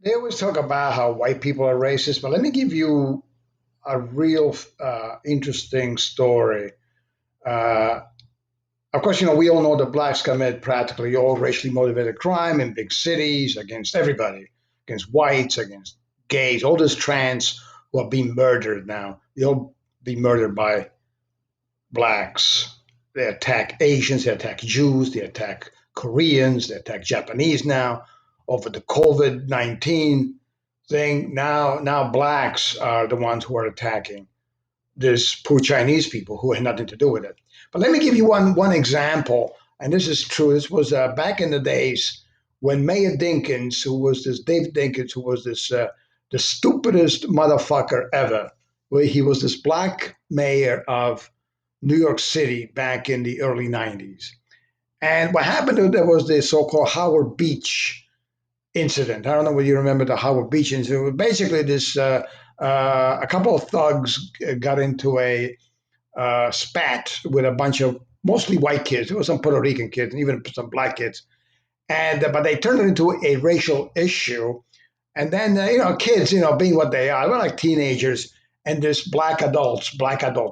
They always talk about how white people are racist, but let me give you a real interesting story. Uh, of course, we all know that blacks commit practically all racially motivated crime in big cities against everybody, against whites, against gays, all these trans who are being murdered now. They all being murdered by blacks. They attack Asians, they attack Jews, they attack Koreans, they attack Japanese now over the COVID-19 thing. Now blacks are the ones who are attacking these poor Chinese people who had nothing to do with it. But let me give you one example, and this is true. This was back in the days when Mayor Dinkins, who was this Dave Dinkins, who was this the stupidest motherfucker ever. Where he was this black mayor of New York City back in the early 90s. And what happened, there was the so called Howard Beach incident. I don't know whether you remember the Howard Beach incident. Basically, a couple of thugs got into a spat with a bunch of mostly white kids. There were some Puerto Rican kids and even some black kids. And but they turned it into a racial issue. And then kids, being what they are, they're like teenagers, and there's black adults,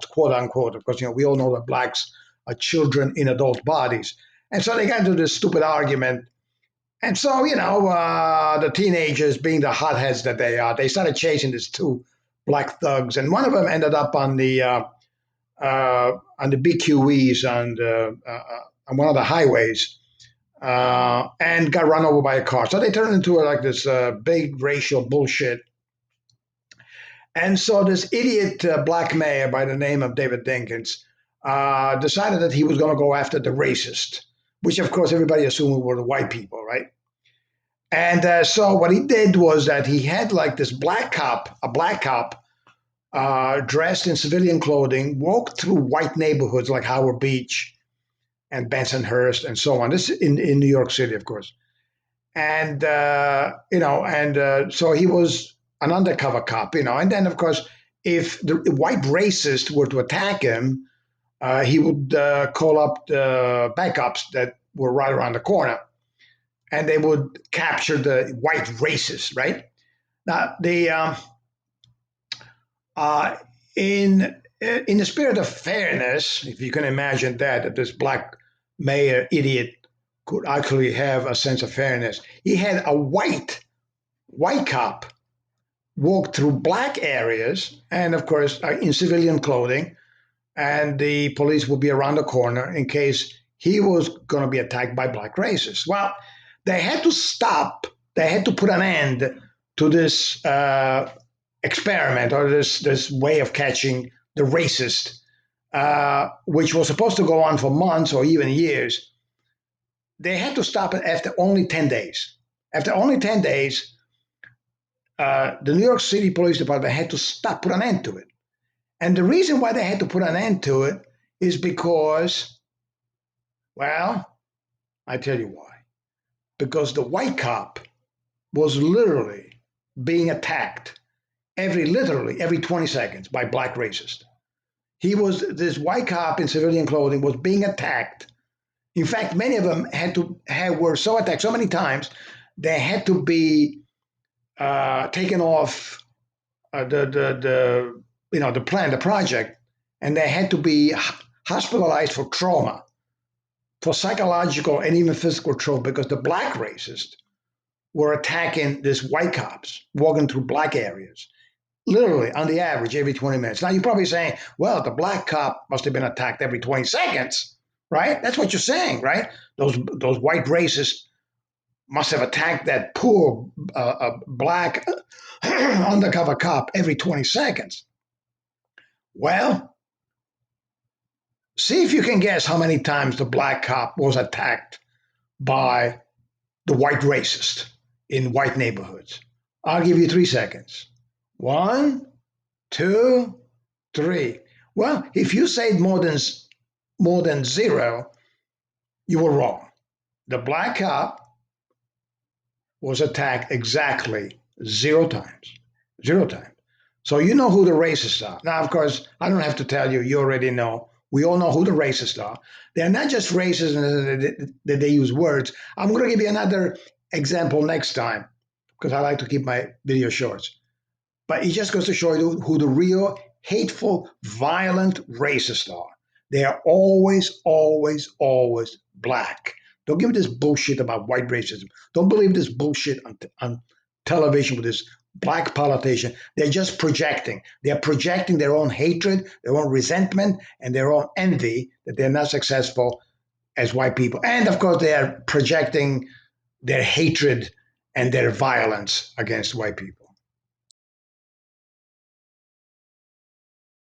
quote unquote. Of course, we all know that blacks are children in adult bodies, and so they got into this stupid argument. And so, the teenagers, being the hotheads that they are, they started chasing these two black thugs, and one of them ended up on the BQEs on one of the highways, and got run over by a car. So they turned into like this big racial bullshit. And so this idiot black mayor by the name of David Dinkins decided that he was going to go after the racist, which of course everybody assumed were the white people, right? And so what he did was that he had like this a black cop, dressed in civilian clothing, walk through white neighborhoods like Howard Beach and Bensonhurst and so on. This is in New York City, of course. And so he was an undercover cop, and then of course, if the white racist were to attack him, he would call up the backups that were right around the corner, and they would capture the white racist. Right now, the in the spirit of fairness, if you can imagine that this black mayor idiot could actually have a sense of fairness, he had a white cop walk through black areas, and of course, in civilian clothing, and the police would be around the corner in case he was going to be attacked by black racists. Well, they had to stop. They had to put an end to this experiment or this way of catching the racist, which was supposed to go on for months or even years. They had to stop it after only 10 days. After only 10 days, the New York City Police Department had to put an end to it. And the reason why they had to put an end to it is because, well, I tell you why. Because the white cop was literally being attacked literally every 20 seconds by black racists. This white cop in civilian clothing was being attacked. In fact, many of them were so attacked so many times, they had to be taken off the project, and they had to be hospitalized for trauma, for psychological and even physical trauma, because the black racists were attacking these white cops walking through black areas, literally on the average every 20 minutes. Now you're probably saying, well, the black cop must have been attacked every 20 seconds, right? That's what you're saying, right? Those white racists must have attacked that poor black undercover cop every 20 seconds. Well, see if you can guess how many times the black cop was attacked by the white racist in white neighborhoods. I'll give you 3 seconds. 1, 2, 3. Well, if you said more than zero, you were wrong. The black cop was attacked exactly 0 times. 0 times. So you know who the racists are. Now, of course, I don't have to tell you, you already know. We all know who the racists are. They're not just racist that they use words. I'm going to give you another example next time, because I like to keep my video short. But it just goes to show you who the real hateful, violent racists are. They are always, always, always black. Don't give me this bullshit about white racism. Don't believe this bullshit on television with this black politician. They're just projecting. They're projecting their own hatred, their own resentment, and their own envy that they're not successful as white people. And of course, they are projecting their hatred and their violence against white people.